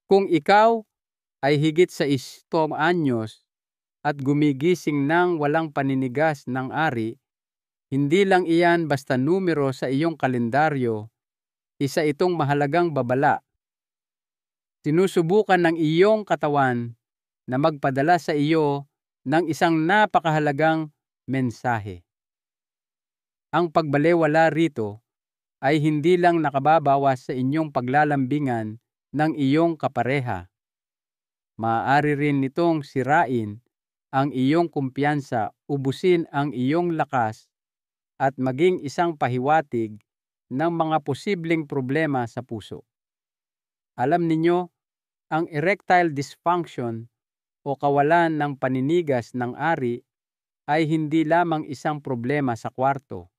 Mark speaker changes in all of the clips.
Speaker 1: Kung ikaw ay higit sa 6 anyos at gumigising ng walang paninigas ng ari, hindi lang iyan basta numero sa iyong kalendaryo, isa itong mahalagang babala. Sinusubukan ng iyong katawan na magpadala sa iyo ng isang napakahalagang mensahe. Ang pagbalewala rito ay hindi lang nakababawas sa inyong paglalambingan ng iyong kapareha. Maaari rin nitong sirain ang iyong kumpiyansa, ubusin ang iyong lakas at maging isang pahiwatig ng mga posibleng problema sa puso. Alam ninyo, ang erectile dysfunction o kawalan ng paninigas ng ari ay hindi lamang isang problema sa kwarto.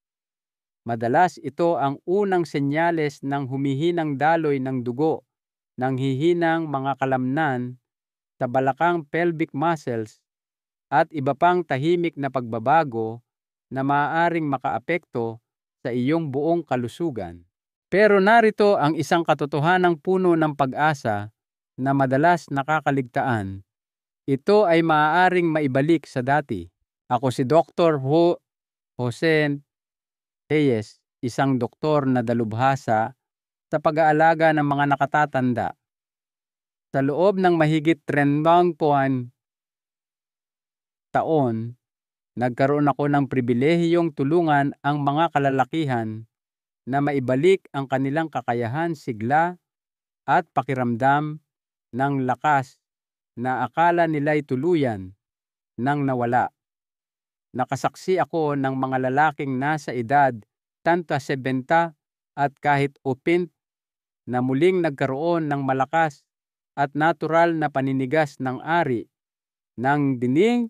Speaker 1: Madalas ito ang unang senyales ng humihinang daloy ng dugo, ng hihinang mga kalamnan sa balakang pelvic muscles at iba pang tahimik na pagbabago na maaaring makaapekto sa iyong buong kalusugan. Pero narito ang isang katotohanang puno ng pag-asa na madalas nakakaligtaan. Ito ay maaaring maibalik sa dati. Ako si Dr. Jose Reyes, isang doktor na dalubhasa sa pag-aalaga ng mga nakatatanda. Sa loob ng mahigit 30 taon, nagkaroon ako ng pribilehiyong tulungan ang mga kalalakihan na maibalik ang kanilang kakayahan, sigla at pakiramdam ng lakas na akala nila'y tuluyan nang nawala. Nakasaksi ako ng mga lalaking nasa edad tanto 70 at kahit upint na muling nagkaroon ng malakas at natural na paninigas ng ari ng dining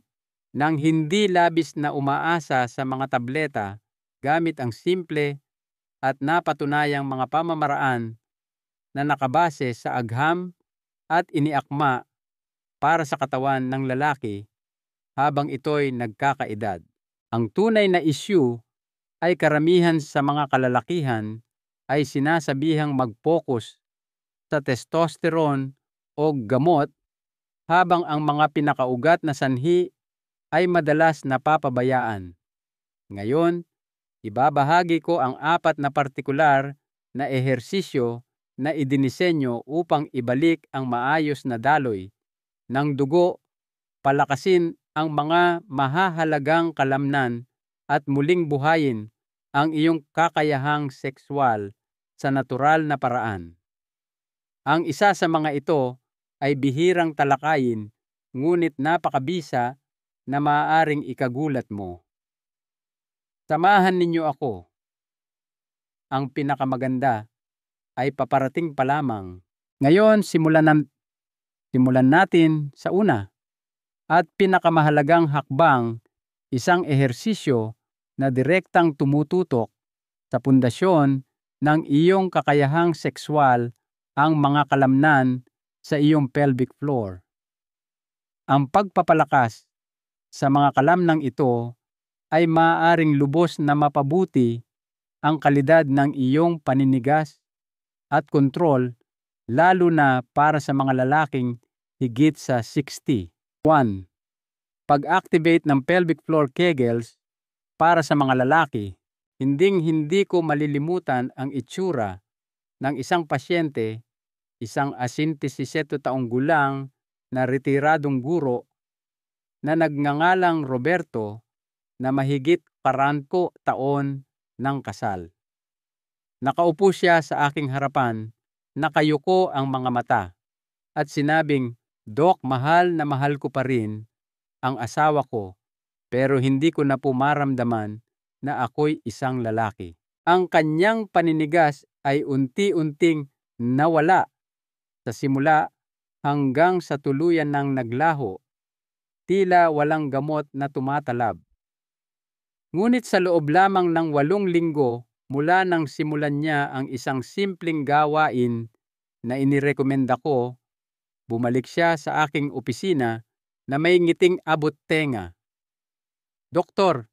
Speaker 1: nang hindi labis na umaasa sa mga tableta gamit ang simple at napatunayang mga pamamaraan na nakabase sa agham at iniakma para sa katawan ng lalaki habang ito'y nagkakaedad. Ang tunay na issue ay karamihan sa mga kalalakihan ay sinasabihang mag-focus sa testosterone o gamot habang ang mga pinakaugat na sanhi ay madalas napapabayaan. Ngayon, ibabahagi ko ang 4 na partikular na ehersisyo na idinisenyo upang ibalik ang maayos na daloy ng dugo, palakasin ang mga mahahalagang kalamnan at muling buhayin ang iyong kakayahang sexual sa natural na paraan. Ang isa sa mga ito ay bihirang talakayin, ngunit napakabisa na maaaring ikagulat mo. Samahan ninyo ako. Ang pinakamaganda ay paparating pa lamang. Ngayon, simulan natin sa una. At pinakamahalagang hakbang, isang ehersisyo na direktang tumututok sa pundasyon ng iyong kakayahang sexual, ang mga kalamnan sa iyong pelvic floor. Ang pagpapalakas sa mga kalamnang ito ay maaaring lubos na mapabuti ang kalidad ng iyong paninigas at kontrol, lalo na para sa mga lalaking higit sa 60. 1. Pag-activate ng pelvic floor Kegels para sa mga lalaki. Hindi ko malilimutan ang itsura ng isang pasyente, isang 67 taong gulang na retiradong guro na nagngangalang Roberto na mahigit 40 taon ng kasal. Nakaupo siya sa aking harapan, nakayuko ang mga mata, at sinabing, "Dok, mahal na mahal ko pa rin ang asawa ko, pero hindi ko na po maramdaman na ako'y isang lalaki." Ang kanyang paninigas ay unti-unting nawala sa simula hanggang sa tuluyan ng naglaho, tila walang gamot na tumatalab. Ngunit sa loob lamang ng 8 linggo mula nang simulan niya ang isang simpleng gawain na inirekomenda ko, bumalik siya sa aking opisina na may ngiting abot tenga. "Doktor,"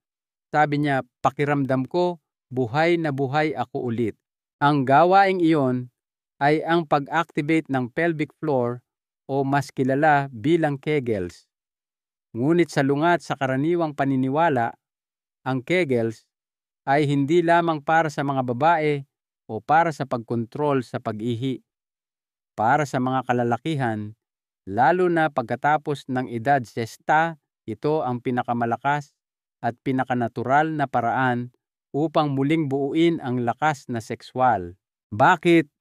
Speaker 1: sabi niya, "pakiramdam ko buhay na buhay ako ulit." Ang gawaing iyon ay ang pag-activate ng pelvic floor o mas kilala bilang Kegels. Ngunit salungat sa karaniwang paniniwala, ang Kegels ay hindi lamang para sa mga babae o para sa pagkontrol sa pag-ihi. Para sa mga kalalakihan, lalo na pagkatapos ng edad sesta, ito ang pinakamalakas at pinakanatural na paraan upang muling buuin ang lakas na sekswal. Bakit?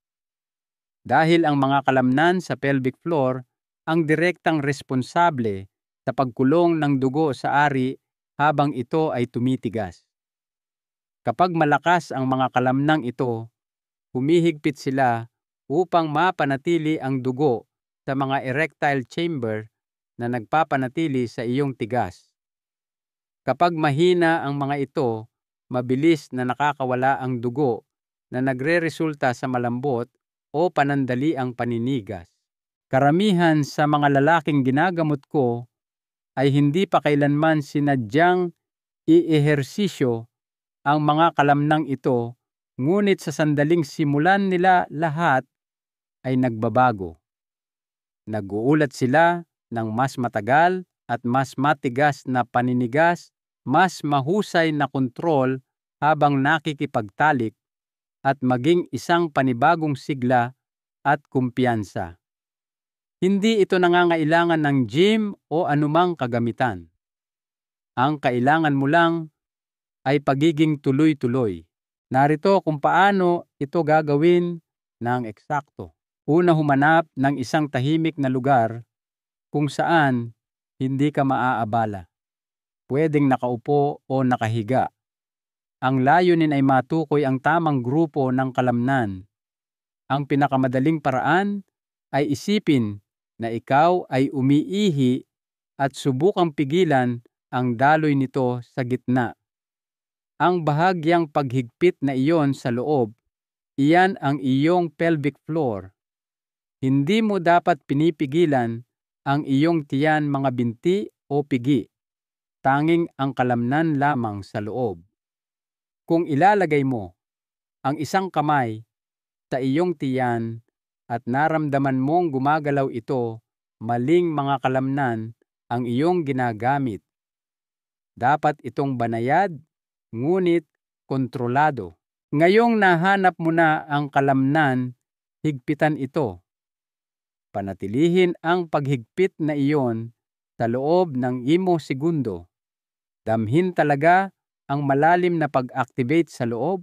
Speaker 1: Dahil ang mga kalamnan sa pelvic floor ang direktang responsable sa pagkulong ng dugo sa ari habang ito ay tumitigas. Kapag malakas ang mga kalamnang ito, humihigpit sila upang mapanatili ang dugo sa mga erectile chamber na nagpapanatili sa iyong tigas. Kapag mahina ang mga ito, mabilis na nakakawala ang dugo na nagreresulta sa malambot o panandaliang paninigas. Karamihan sa mga lalaking ginagamot ko ay hindi pa kailanman sinadyang i-ehersisyo ang mga kalamnang ito, ngunit sa sandaling simulan nila lahat ay nagbabago. Nag-uulat sila ng mas matagal at mas matigas na paninigas, mas mahusay na kontrol habang nakikipagtalik, at maging isang panibagong sigla at kumpiyansa. Hindi ito nangangailangan ng gym o anumang kagamitan. Ang kailangan mo lang ay pagiging tuloy-tuloy. Narito kung paano ito gagawin ng eksakto. Una, humanap ng isang tahimik na lugar kung saan hindi ka maaabala. Pwedeng nakaupo o nakahiga. Ang layunin ay matukoy ang tamang grupo ng kalamnan. Ang pinakamadaling paraan ay isipin na ikaw ay umiihi at subukang pigilan ang daloy nito sa gitna. Ang bahagyang paghigpit na iyon sa loob, iyan ang iyong pelvic floor. Hindi mo dapat pinipigilan ang iyong tiyan, mga binti o pigi. Tanging ang kalamnan lamang sa loob. Kung ilalagay mo ang isang kamay sa iyong tiyan at naramdaman mong gumagalaw ito, maling mga kalamnan ang iyong ginagamit. Dapat itong banayad, ngunit kontrolado. Ngayong nahanap mo na ang kalamnan, higpitan ito. Panatilihin ang paghigpit na iyon sa loob ng 5 segundo. Damhin talaga ang malalim na pag-activate sa loob.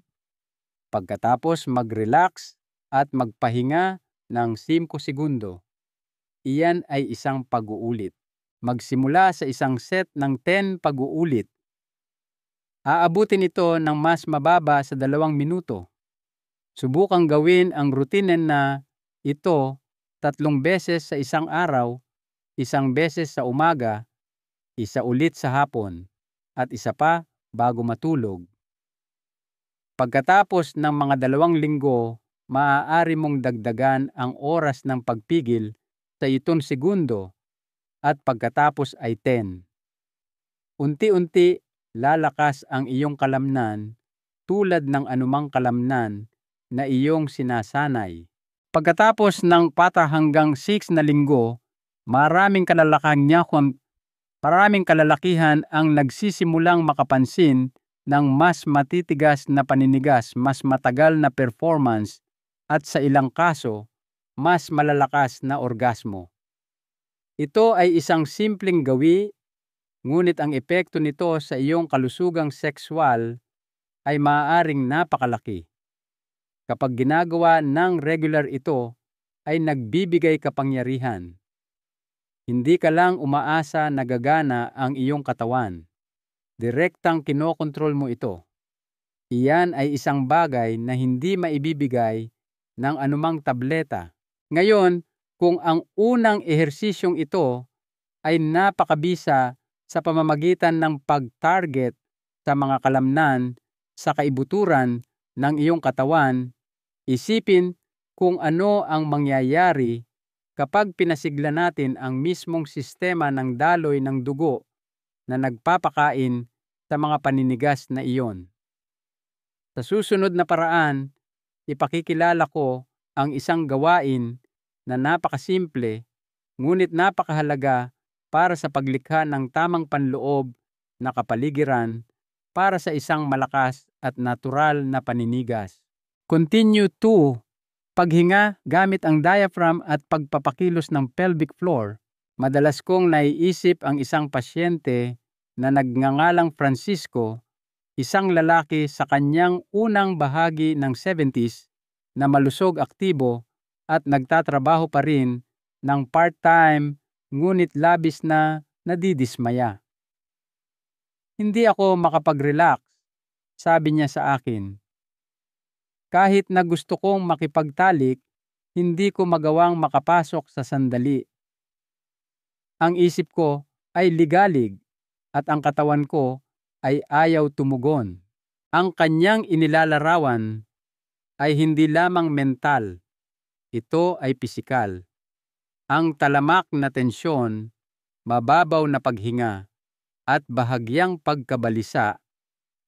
Speaker 1: Pagkatapos mag-relax at magpahinga ng 5 segundo. Iyan ay isang pag-uulit. Magsimula sa isang set ng 10 pag-uulit. Aabutin ito ng mas mababa sa 2 minuto. Subukang gawin ang routine na ito 3 beses sa isang araw, 1 beses sa umaga, 1 ulit sa hapon, at 1 pa bago matulog. Pagkatapos ng mga 2 linggo, maaari mong dagdagan ang oras ng pagpigil sa 7 segundo at pagkatapos ay 10. Unti-unti lalakas ang iyong kalamnan tulad ng anumang kalamnan na iyong sinasanay. Pagkatapos ng 4 hanggang 6 na linggo, maraming kalalakihan ang nagsisimulang makapansin ng mas matitigas na paninigas, mas matagal na performance, at sa ilang kaso, mas malalakas na orgasmo. Ito ay isang simpleng gawi, ngunit ang epekto nito sa iyong kalusugang sekswal ay maaaring napakalaki. Kapag ginagawa ng regular, ito ay nagbibigay kapangyarihan. Hindi ka lang umaasa na gagana ang iyong katawan. Direktang kinokontrol mo ito. Iyan ay isang bagay na hindi maibibigay ng anumang tableta. Ngayon, kung ang unang ehersisyong ito ay napakabisa sa pamamagitan ng pag-target sa mga kalamnan sa kaibuturan ng iyong katawan, isipin kung ano ang mangyayari kapag pinasigla natin ang mismong sistema ng daloy ng dugo na nagpapakain sa mga paninigas na iyon. Sa susunod na paraan, ipakikilala ko ang isang gawain na napakasimple ngunit napakahalaga para sa paglikha ng tamang panloob na kapaligiran para sa isang malakas at natural na paninigas. Continue 2. Paghinga gamit ang diaphragm at pagpapakilos ng pelvic floor. Madalas kong naiisip ang isang pasyente na nagngangalang Francisco, isang lalaki sa kanyang unang bahagi ng 70s na malusog aktibo at nagtatrabaho pa rin ng part-time ngunit labis na nadidismaya. Hindi ako makapag-relax, sabi niya sa akin. Kahit na gusto kong makipagtalik, hindi ko magawang makapasok sa sandali. Ang isip ko ay ligalig at ang katawan ko ay ayaw tumugon. Ang kanyang inilalarawan ay hindi lamang mental, ito ay pisikal. Ang talamak na tensyon, mababaw na paghinga, at bahagyang pagkabalisa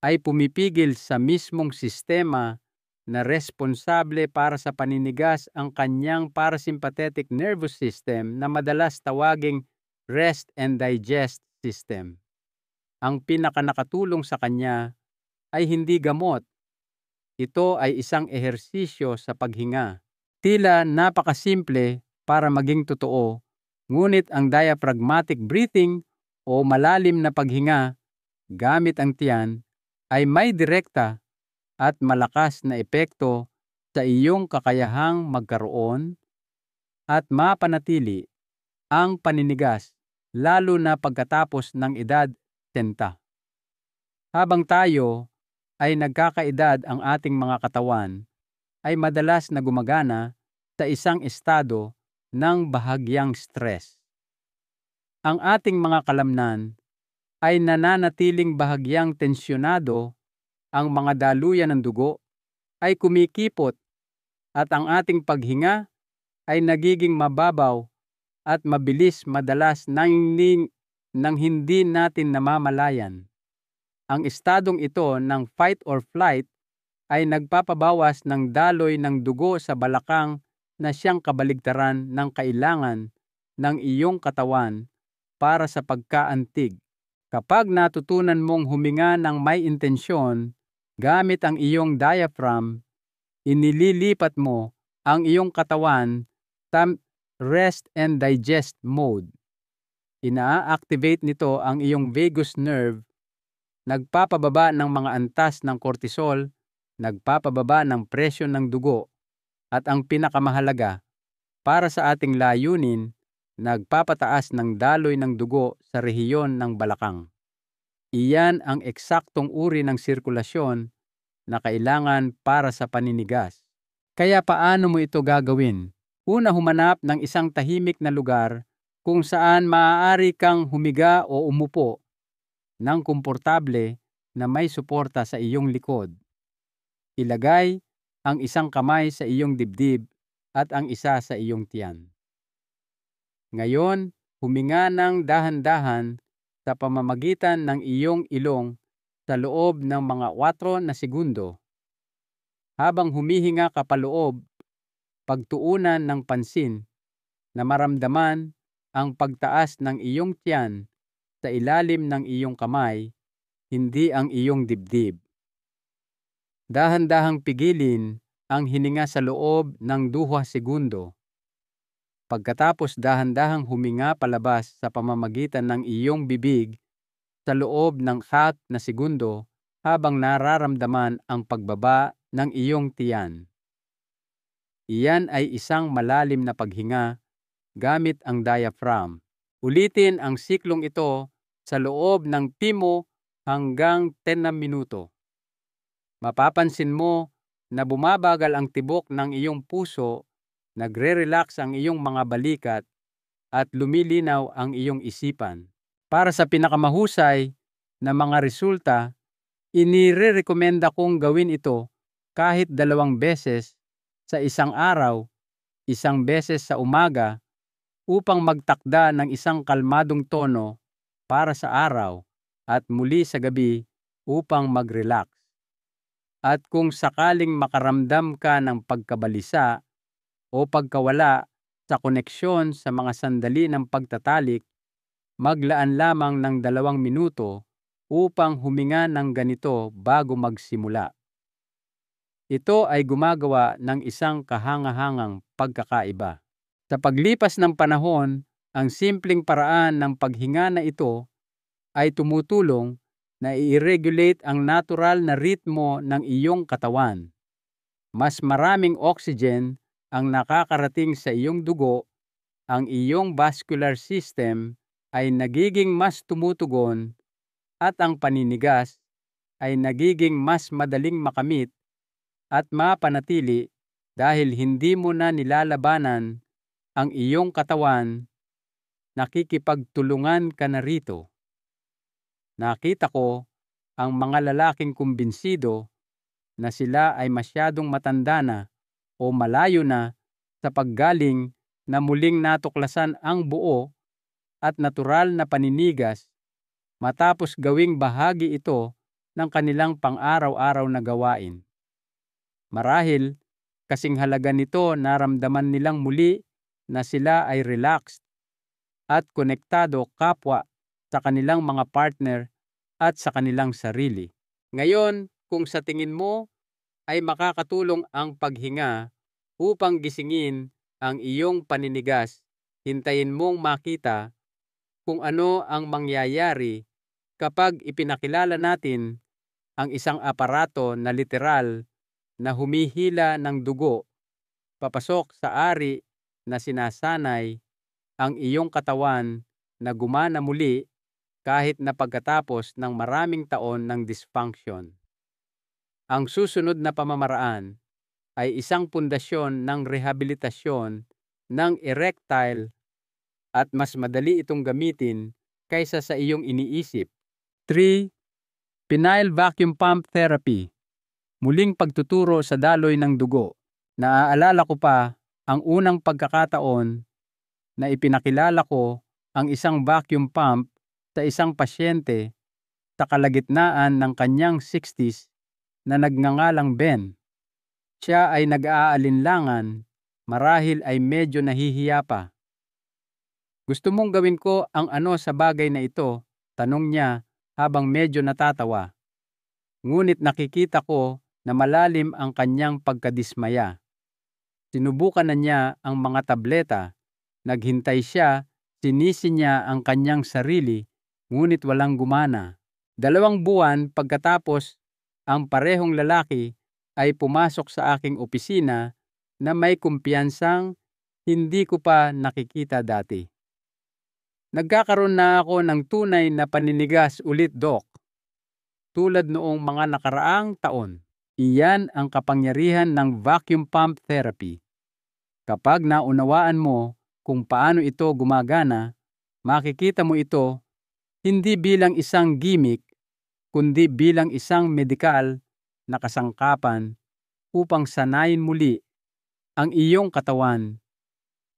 Speaker 1: ay pumipigil sa mismong sistema na responsable para sa paninigas ang kanyang parasympathetic nervous system na madalas tawaging rest and digest system. Ang pinakanakatulong sa kanya ay hindi gamot. Ito ay isang ehersisyo sa paghinga. Tila napakasimple para maging totoo, ngunit ang diaphragmatic breathing o malalim na paghinga gamit ang tiyan ay may direkta at malakas na epekto sa iyong kakayahang magkaroon at mapanatili ang paninigas, lalo na pagkatapos ng edad 70. Habang tayo ay nagkakaedad, ang ating mga katawan ay madalas na gumagana sa isang estado ng bahagyang stress. Ang ating mga kalamnan ay nananatiling bahagyang tensyonado, ang mga daluyan ng dugo ay kumikipot at ang ating paghinga ay nagiging mababaw at mabilis, madalas nang hindi natin namamalayan. Ang estadong ito ng fight or flight ay nagpapabawas ng daloy ng dugo sa balakang na siyang kabaligtaran ng kailangan ng iyong katawan para sa pagkaantig. Kapag natutunan mong huminga ng may intensyon gamit ang iyong diaphragm, inililipat mo ang iyong katawan sa rest and digest mode. Ina-activate nito ang iyong vagus nerve, nagpapababa ng mga antas ng cortisol, nagpapababa ng presyon ng dugo, at ang pinakamahalaga, para sa ating layunin, nagpapataas ng daloy ng dugo sa rehiyon ng balakang. Iyan ang eksaktong uri ng sirkulasyon na kailangan para sa paninigas. Kaya paano mo ito gagawin? Una, humanap ng isang tahimik na lugar kung saan maaari kang humiga o umupo ng komportable na may suporta sa iyong likod. Ilagay ang isang kamay sa iyong dibdib at ang isa sa iyong tiyan. Ngayon, huminga ng dahan-dahan sa pamamagitan ng iyong ilong sa loob ng mga 4 na segundo. Habang humihinga ka paloob, pagtuunan ng pansin na maramdaman ang pagtaas ng iyong tiyan sa ilalim ng iyong kamay, hindi ang iyong dibdib. Dahan-dahang pigilin ang hininga sa loob ng 2 segundo. Pagkatapos dahan-dahang huminga palabas sa pamamagitan ng iyong bibig sa loob ng 4 na segundo habang nararamdaman ang pagbaba ng iyong tiyan. Iyan ay isang malalim na paghinga gamit ang diaphragm. Ulitin ang siklong ito sa loob ng 10 hanggang 10 na minuto. Mapapansin mo na bumabagal ang tibok ng iyong puso, nagre-relax ang iyong mga balikat, at lumilinaw ang iyong isipan. Para sa pinakamahusay na mga resulta, inirekomenda kong gawin ito kahit 2 beses sa isang araw, 1 beses sa umaga, upang magtakda ng isang kalmadong tono para sa araw at muli sa gabi upang mag-relax. At kung sakaling makaramdam ka ng pagkabalisa o pagkawala sa koneksyon sa mga sandali ng pagtatalik, maglaan lamang ng 2 minuto upang huminga ng ganito bago magsimula. Ito ay gumagawa ng isang kahangahangang pagkakaiba. Sa paglipas ng panahon, ang simpleng paraan ng paghinga na ito ay tumutulong na i-regulate ang natural na ritmo ng iyong katawan. Mas maraming oxygen ang nakakarating sa iyong dugo, ang iyong vascular system ay nagiging mas tumutugon, at ang paninigas ay nagiging mas madaling makamit at mapanatili dahil hindi mo na nilalabanan ang iyong katawan. Nakikipagtulungan ka na rito. Nakita ko ang mga lalaking kumbinsido na sila ay masyadong matanda na o malayo na sa paggaling na muling natuklasan ang buo at natural na paninigas matapos gawing bahagi ito ng kanilang pang-araw-araw na gawain. Marahil kasing halaga nito naramdaman nilang muli na sila ay relaxed at konektado kapwa sa kanilang mga partner at sa kanilang sarili. Ngayon, kung sa tingin mo ay makakatulong ang paghinga upang gisingin ang iyong paninigas, hintayin mong makita kung ano ang mangyayari kapag ipinakilala natin ang isang aparato na literal na humihila ng dugo papasok sa ari na sinasanay ang iyong katawan na gumana muli kahit na pagkatapos ng maraming taon ng dysfunction. Ang susunod na pamamaraan ay isang pundasyon ng rehabilitasyon ng erectile at mas madali itong gamitin kaysa sa iyong iniisip. 3. Penile vacuum pump therapy. Muling pagtuturo sa daloy ng dugo. Naaalala ko pa ang unang pagkakataon na ipinakilala ko ang isang vacuum pump sa isang pasyente sa kalagitnaan ng kanyang 60s na nagngangalang Ben. Siya ay nag-aalinlangan, marahil ay medyo nahihiya pa. "Gusto mong gawin ko ang ano sa bagay na ito?" tanong niya habang medyo natatawa. Ngunit nakikita ko na malalim ang kanyang pagkadismaya. Sinubukan na niya ang mga tableta. Naghintay siya, sinisi niya ang kanyang sarili, ngunit walang gumana. 2 buwan pagkatapos, ang parehong lalaki ay pumasok sa aking opisina na may kumpiyansang hindi ko pa nakikita dati. "Nagkakaroon na ako ng tunay na paninigas ulit, Doc. Tulad noong mga nakaraang taon." Iyan ang kapangyarihan ng vacuum pump therapy. Kapag naunawaan mo kung paano ito gumagana, makikita mo ito hindi bilang isang gimmick, kundi bilang isang medikal na kasangkapan upang sanayin muli ang iyong katawan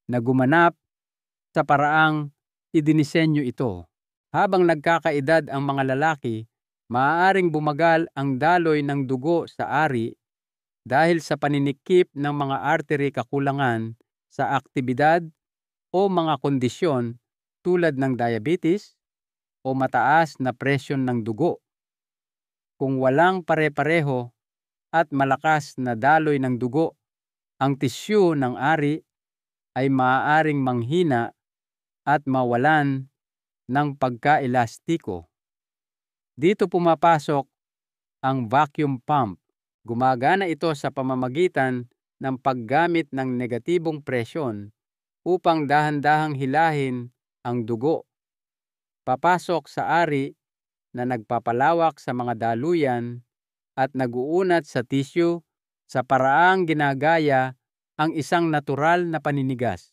Speaker 1: na gumanap sa paraang idinisenyo ito. Habang nagkakaedad ang mga lalaki, maaaring bumagal ang daloy ng dugo sa ari dahil sa paninikip ng mga artery, kakulangan sa aktibidad o mga kondisyon tulad ng diabetes o mataas na presyon ng dugo. Kung walang pare-pareho at malakas na daloy ng dugo, ang tisyu ng ari ay maaaring manghina at mawalan ng pagkaelastiko. Dito pumapasok ang vacuum pump. Gumagana ito sa pamamagitan ng paggamit ng negatibong presyon upang dahan-dahang hilahin ang dugo papasok sa ari na nagpapalawak sa mga daluyan at nag-uunat sa tissue sa paraang ginagaya ang isang natural na paninigas.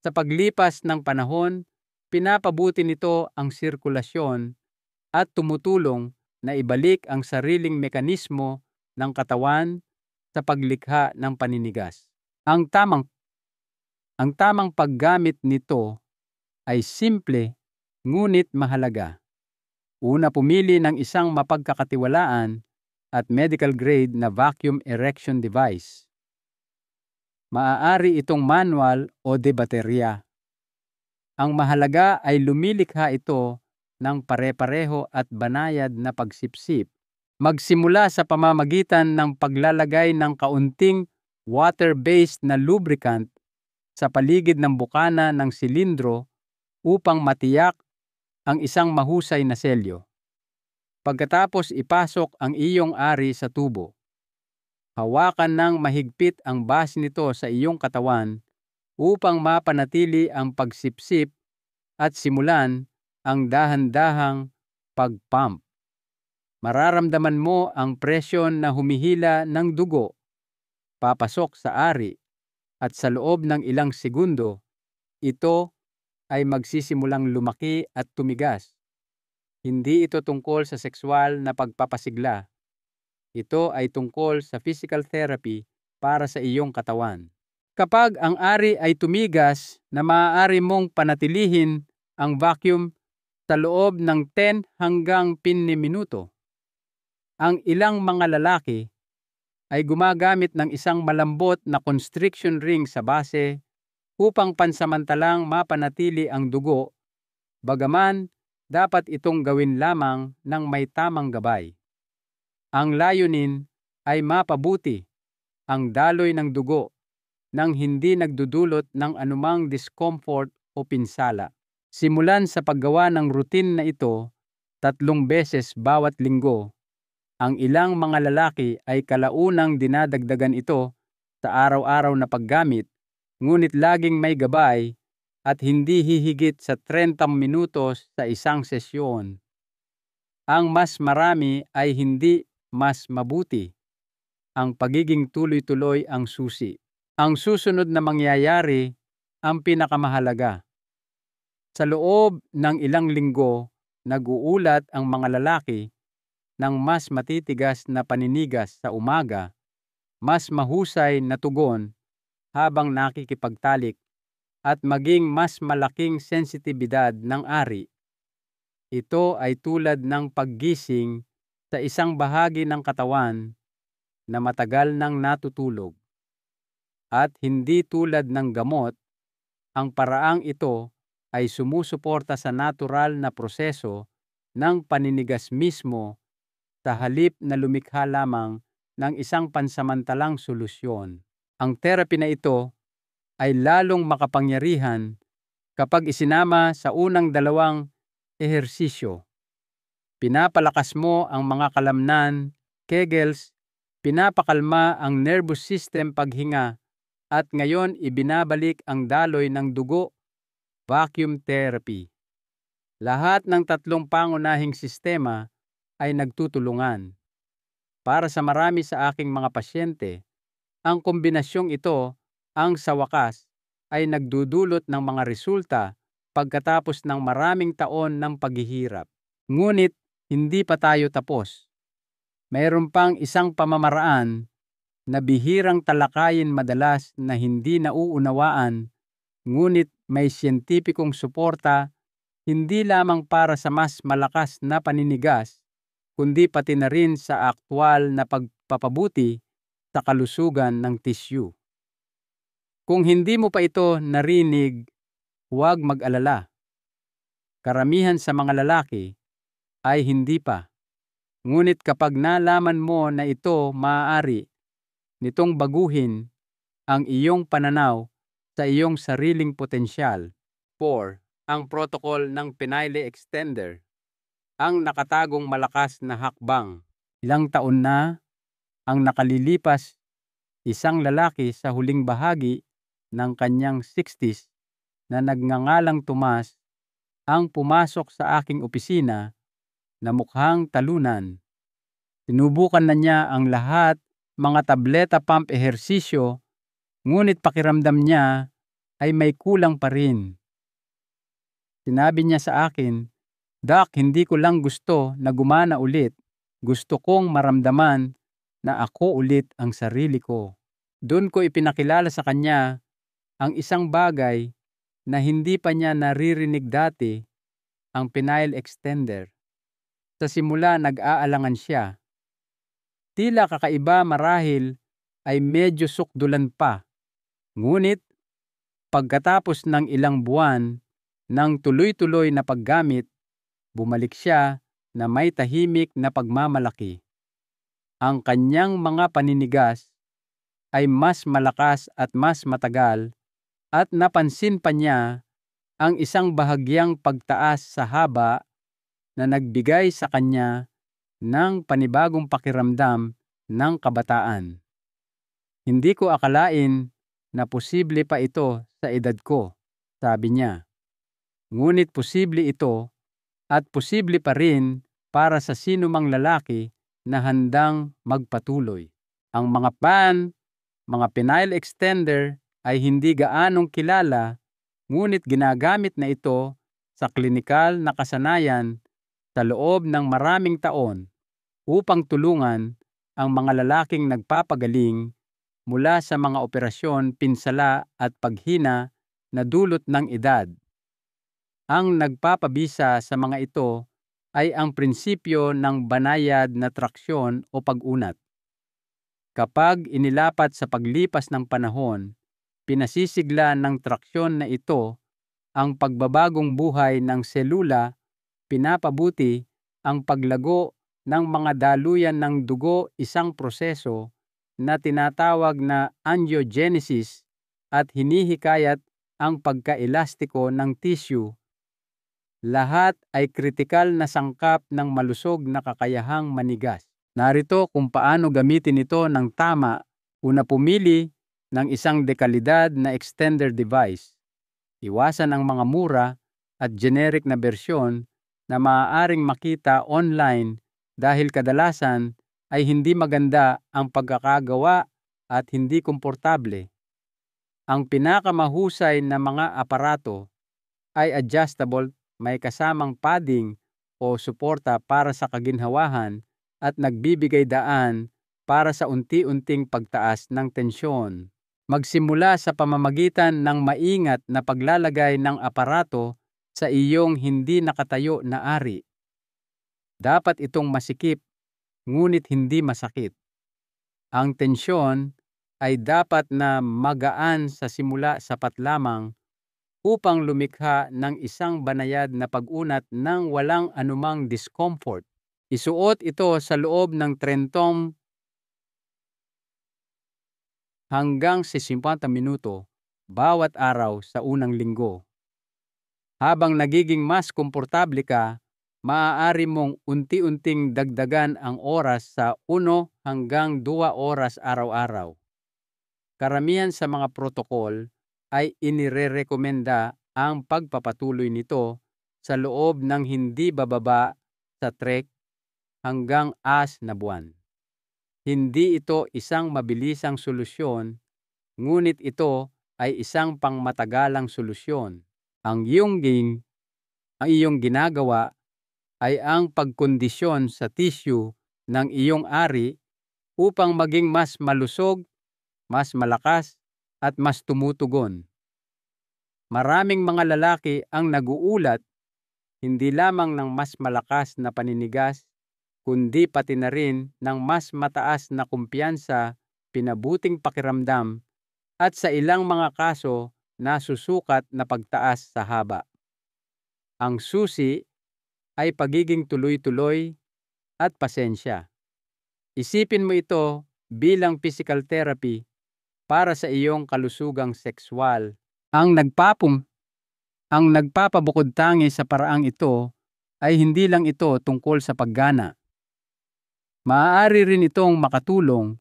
Speaker 1: Sa paglipas ng panahon, pinapabuti nito ang sirkulasyon at tumutulong na ibalik ang sariling mekanismo ng katawan sa paglikha ng paninigas. Ang tamang paggamit nito ay simple ngunit mahalaga. Una, pumili ng isang mapagkakatiwalaan at medical grade na vacuum erection device. Maaari itong manual o de baterya. Ang mahalaga ay lumilikha ito ng pare-pareho at banayad na pagsipsip. Magsimula sa pamamagitan ng paglalagay ng kaunting water-based na lubricant sa paligid ng bukana ng silindro upang matiyak ang isang mahusay na selyo. Pagkatapos ipasok ang iyong ari sa tubo. Hawakan ng mahigpit ang base nito sa iyong katawan upang mapanatili ang pagsipsip at simulan ang dahan-dahang pag-pump. Mararamdaman mo ang presyon na humihila ng dugo papasok sa ari at sa loob ng ilang segundo, ito ay magsisimulang lumaki at tumigas. Hindi ito tungkol sa sexual na pagpapasigla. Ito ay tungkol sa physical therapy para sa iyong katawan. Kapag ang ari ay tumigas na maaari mong panatilihin ang vacuum sa loob ng 10 hanggang 15 minuto. Ang ilang mga lalaki ay gumagamit ng isang malambot na constriction ring sa base upang pansamantalang mapanatili ang dugo, bagaman dapat itong gawin lamang ng may tamang gabay. Ang layunin ay mapabuti ang daloy ng dugo nang hindi nagdudulot ng anumang discomfort o pinsala. Simulan sa paggawa ng routine na ito 3 beses bawat linggo. Ang ilang mga lalaki ay kalaunang dinadagdagan ito sa araw-araw na paggamit, ngunit laging may gabay at hindi hihigit sa 30 minutos sa isang sesyon. Ang mas marami ay hindi mas mabuti. Ang pagiging tuloy-tuloy ang susi. Ang susunod na mangyayari ang pinakamahalaga. Sa loob ng ilang linggo, nag-uulat ang mga lalaki ng mas matitigas na paninigas sa umaga, mas mahusay na tugon habang nakikipagtalik, at maging mas malaking sensitibidad ng ari. Ito ay tulad ng paggising sa isang bahagi ng katawan na matagal nang natutulog. At hindi tulad ng gamot, ang paraang ito ay sumusuporta sa natural na proseso ng paninigas mismo sa halip na lumikha lamang ng isang pansamantalang solusyon. Ang therapy na ito ay lalong makapangyarihan kapag isinama sa unang 2 ehersisyo. Pinapalakas mo ang mga kalamnan, Kegels, pinapakalma ang nervous system paghinga, at ngayon ibinabalik ang daloy ng dugo, vacuum therapy. Lahat ng 3 pangunahing sistema ay nagtutulungan. Para sa marami sa aking mga pasyente, ang kombinasyong ito ang sa wakas ay nagdudulot ng mga resulta pagkatapos ng maraming taon ng paghihirap. Ngunit hindi pa tayo tapos. Mayroon pang isang pamamaraan na bihirang talakayin madalas na hindi nauunawaan, ngunit may siyentipikong suporta hindi lamang para sa mas malakas na paninigas, kundi pati na rin sa aktwal na pagpapabuti sa kalusugan ng tissue. Kung hindi mo pa ito narinig, huwag mag-alala. Karamihan sa mga lalaki ay hindi pa. Ngunit kapag nalaman mo na ito, maaari nitong baguhin ang iyong pananaw sa iyong sariling potensyal. 4. Ang protocol ng penile extender. Ang nakatagong malakas na hakbang. Ilang taon na ang nakalilipas, isang lalaki sa huling bahagi ng kanyang 60s na nagngangalang Tomas ang pumasok sa aking opisina na mukhang talunan. Sinubukan na niya ang lahat, mga tableta pump ehersisyo, ngunit pakiramdam niya ay may kulang pa rin. Sinabi niya sa akin, "Doc, hindi ko lang gusto na gumana ulit. Gusto kong maramdaman na ako ulit ang sarili ko." Doon ko ipinakilala sa kanya ang isang bagay na hindi pa niya naririnig dati, ang penile extender. Sa simula nag-aalangan siya. Tila kakaiba marahil ay medyo sukdulan pa. Ngunit pagkatapos ng ilang buwan ng tuloy-tuloy na paggamit, bumalik siya na may tahimik na pagmamalaki. Ang kanyang mga paninigas ay mas malakas at mas matagal, at napansin pa niya ang isang bahagyang pagtaas sa haba na nagbigay sa kanya ng panibagong pakiramdam ng kabataan. Hindi ko akalain na posible pa ito sa edad ko, sabi niya. Ngunit posible ito, at posible pa rin para sa sinumang lalaki na handang magpatuloy. Ang mga penile extender ay hindi gaanong kilala, ngunit ginagamit na ito sa klinikal na kasanayan sa loob ng maraming taon upang tulungan ang mga lalaking nagpapagaling mula sa mga operasyon, pinsala at paghina na dulot ng edad. Ang nagpapabisa sa mga ito ay ang prinsipyo ng banayad na traksyon o pag-unat. Kapag inilapat sa paglipas ng panahon, pinasisigla ng traksyon na ito ang pagbabagong buhay ng selula, pinapabuti ang paglago ng mga daluyan ng dugo, isang proseso na tinatawag na angiogenesis, at hinihikayat ang pagkaelastiko ng tissue. Lahat ay kritikal na sangkap ng malusog na kakayahang manigas. Narito kung paano gamitin ito ng tama. Una, pumili ng isang dekalidad na extender device. Iwasan ang mga mura at generic na bersyon na maaaring makita online dahil kadalasan ay hindi maganda ang pagkakagawa at hindi komportable. Ang pinakamahusay na mga aparato ay adjustable, may kasamang padding o suporta para sa kaginhawahan at nagbibigay daan para sa unti-unting pagtaas ng tensyon. Magsimula sa pamamagitan ng maingat na paglalagay ng aparato sa iyong hindi nakatayo na ari. Dapat itong masikip, ngunit hindi masakit. Ang tensyon ay dapat na magaan sa simula, sapat lamang upang lumikha ng isang banayad na pag-unat ng walang anumang discomfort. Isuot ito sa loob ng 30 hanggang 60 minuto bawat araw sa unang linggo. Habang nagiging mas komportable ka, maaari mong unti-unting dagdagan ang oras sa 1 hanggang 2 oras araw-araw. Karamihan sa mga protokol ay inirerekomenda ang pagpapatuloy nito sa loob ng hindi bababa sa 3 hanggang 6 na buwan. Hindi ito isang mabilisang solusyon, ngunit ito ay isang pangmatagalang solusyon. Ang iyong ginagawa ay ang pagkondisyon sa tissue ng iyong ari upang maging mas malusog, mas malakas, at mas tumutugon. Maraming mga lalaki ang naguulat hindi lamang ng mas malakas na paninigas, kundi pati na rin ng mas mataas na kumpiyansa, pinabuting pakiramdam, at sa ilang mga kaso na susukat na pagtaas sa haba. Ang susi ay pagiging tuloy-tuloy at pasensya. Isipin mo ito bilang physical therapy para sa iyong kalusugang sexual. Ang nagpapabukod tangi sa paraang ito ay hindi lang ito tungkol sa paggana. Maaari rin itong makatulong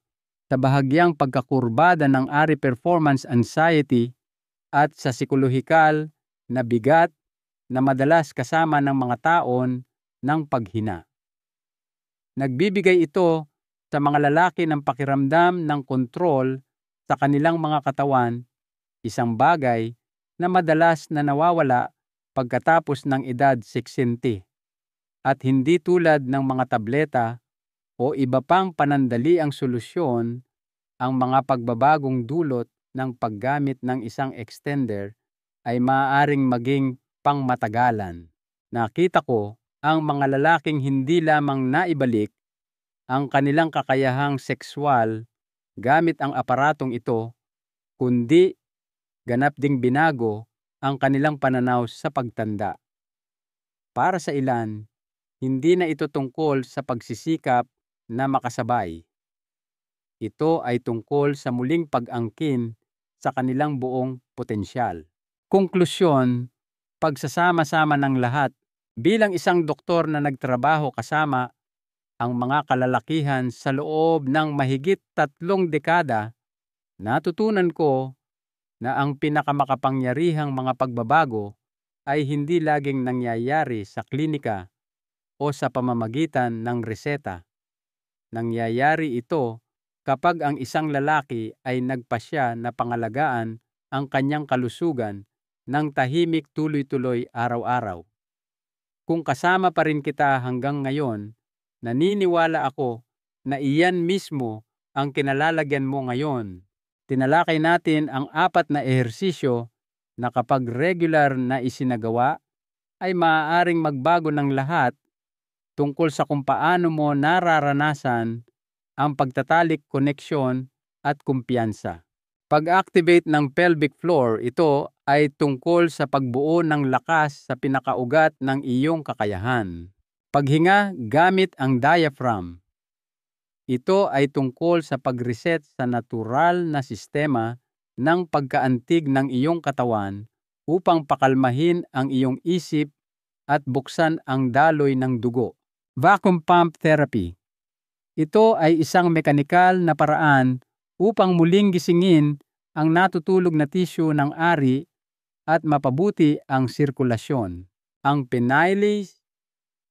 Speaker 1: sa bahagyang pagkakurbada ng ari performance anxiety at sa psikolohikal na bigat na madalas kasama ng mga taon ng paghina. Nagbibigay ito sa mga lalaki ng pakiramdam ng kontrol sa kanilang mga katawan, isang bagay na madalas na nawawala pagkatapos ng edad 60, at hindi tulad ng mga tableta o iba pang panandaliang solusyon. Ang mga pagbabagong dulot ng paggamit ng isang extender ay maaaring maging pangmatagalan. Nakita ko ang mga lalaking hindi lamang naibalik ang kanilang kakayahang sexual gamit ang aparatong ito, kundi ganap ding binago ang kanilang pananaw sa pagtanda. Para sa ilan, hindi na ito tungkol sa pagsisikap na makasabay. Ito ay tungkol sa muling pag-angkin sa kanilang buong potensyal. Konklusyon, pagsasama-sama ng lahat bilang isang doktor na nagtrabaho kasama ang mga kalalakihan sa loob ng mahigit 3 dekada, natutunan ko na ang pinakamakapangyarihang mga pagbabago ay hindi laging nangyayari sa klinika o sa pamamagitan ng reseta. Nangyayari ito kapag ang isang lalaki ay nagpasya na pangalagaan ang kanyang kalusugan ng tahimik tuloy-tuloy araw-araw. Kung kasama pa rin kita hanggang ngayon, naniniwala ako na iyan mismo ang kinalalagyan mo ngayon. Tinalakay natin ang 4 na ehersisyo na kapag regular na isinagawa ay maaaring magbago ng lahat tungkol sa kung paano mo nararanasan ang pagtatalik, koneksyon at kumpiyansa. Pag-activate ng pelvic floor, ito ay tungkol sa pagbuo ng lakas sa pinakaugat ng iyong kakayahan. Paghinga gamit ang diaphragm. Ito ay tungkol sa pag-reset sa natural na sistema ng pagkaantig ng iyong katawan upang pakalmahin ang iyong isip at buksan ang daloy ng dugo. Vacuum pump therapy. Ito ay isang mekanikal na paraan upang muling gisingin ang natutulog na tissue ng ari at mapabuti ang sirkulasyon. Ang penile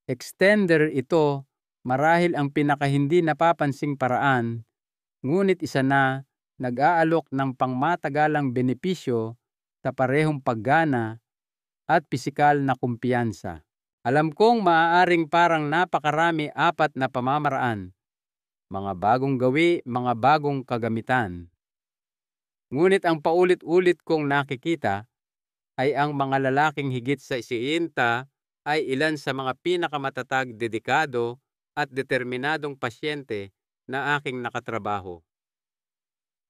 Speaker 1: extender, ito marahil ang pinakahindi napapansing paraan, ngunit isa na nag-aalok ng pangmatagalang benepisyo sa parehong paggana at pisikal na kumpiyansa. Alam kong maaaring parang napakarami 4 na pamamaraan, mga bagong gawi, mga bagong kagamitan. Ngunit ang paulit-ulit kong nakikita ay ang mga lalaking higit sa 60 ay ilan sa mga pinakamatatag, dedikado at determinadong pasyente na aking nakatrabaho.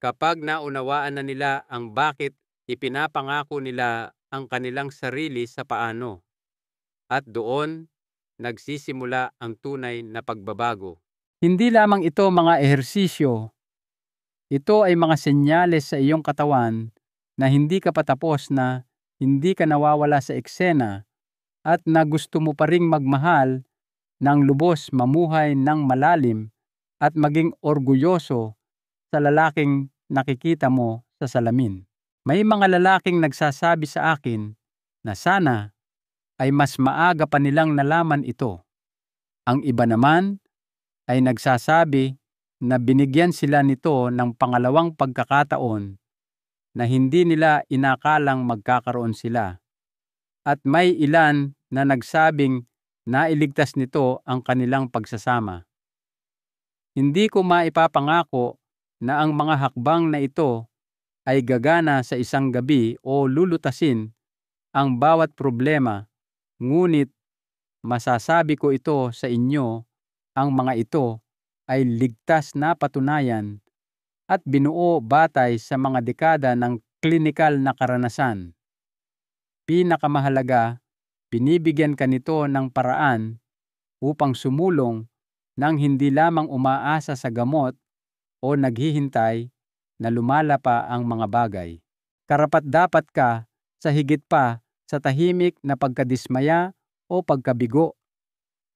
Speaker 1: Kapag naunawaan na nila ang bakit, ipinapangako nila ang kanilang sarili sa paano. At doon, nagsisimula ang tunay na pagbabago. Hindi lamang ito mga ehersisyo. Ito ay mga senyales sa iyong katawan na hindi ka patapos, na hindi ka nawawala sa eksena, at na gusto mo pa ring magmahal ng lubos, mamuhay ng malalim, at maging orgulyoso sa lalaking nakikita mo sa salamin. May mga lalaking nagsasabi sa akin na sana ay mas maaga pa nilang nalaman ito. Ang iba naman ay nagsasabi na binigyan sila nito ng pangalawang pagkakataon na hindi nila inakalang magkakaroon sila. At may ilan na nagsabing nailigtas nito ang kanilang pagsasama. Hindi ko maipapangako na ang mga hakbang na ito ay gagana sa isang gabi o lulutasin ang bawat problema, ngunit masasabi ko ito sa inyo, ang mga ito ay ligtas na patunayan at binuo batay sa mga dekada ng klinikal na karanasan. Pinakamahalaga, binibigyan ka nito ng paraan upang sumulong nang hindi lamang umaasa sa gamot o naghihintay na lumala pa ang mga bagay. Karapat-dapat ka sa higit pa sa tahimik na pagkadismaya o pagkabigo.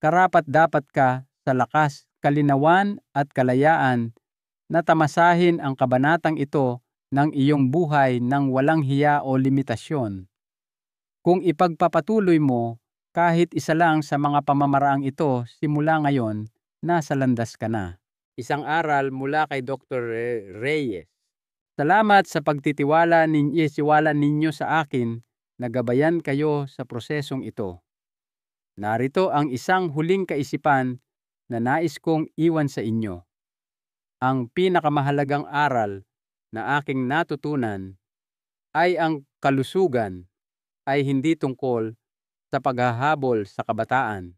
Speaker 1: Karapat-dapat ka sa lakas, kalinawan at kalayaan na tamasahin ang kabanatang ito ng iyong buhay ng walang hiya o limitasyon. Kung ipagpapatuloy mo kahit isa lang sa mga pamamaraang ito simula ngayon, nasa landas ka na. Isang aral mula kay Dr. Reyes. Salamat sa pagtitiwala ninyo sa akin na gabayan kayo sa prosesong ito. Narito ang isang huling kaisipan na nais kong iwan sa inyo. Ang pinakamahalagang aral na aking natutunan ay ang kalusugan ay hindi tungkol sa paghahabol sa kabataan.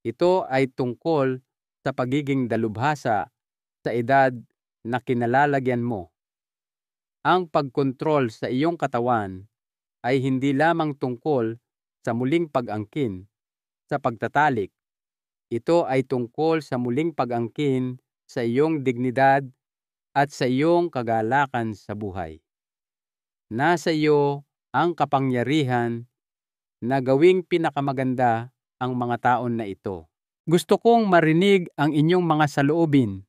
Speaker 1: Ito ay tungkol sa pagiging dalubhasa sa edad na kinalalagyan mo. Ang pagkontrol sa iyong katawan ay hindi lamang tungkol sa muling pag-angkin sa pagtatalik. Ito ay tungkol sa muling pag-angkin sa iyong dignidad at sa iyong kagalakan sa buhay. Nasa iyo ang kapangyarihan na gawing pinakamaganda ang mga taon na ito. Gusto kong marinig ang inyong mga saloobin.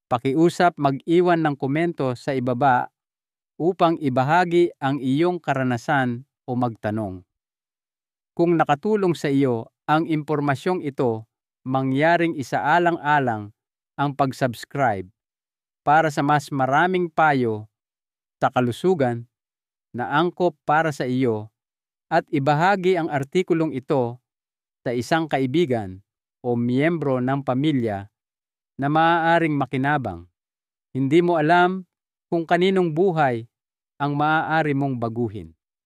Speaker 1: Pakiusap mag-iwan ng komento sa ibaba upang ibahagi ang iyong karanasan o magtanong. Kung nakatulong sa iyo ang impormasyong ito, mangyaring isaalang-alang ang pag-subscribe para sa mas maraming payo sa kalusugan na angkop para sa iyo at ibahagi ang artikulong ito sa isang kaibigan o miyembro ng pamilya na maaaring makinabang. Hindi mo alam kung kaninong buhay ang maaari mong baguhin.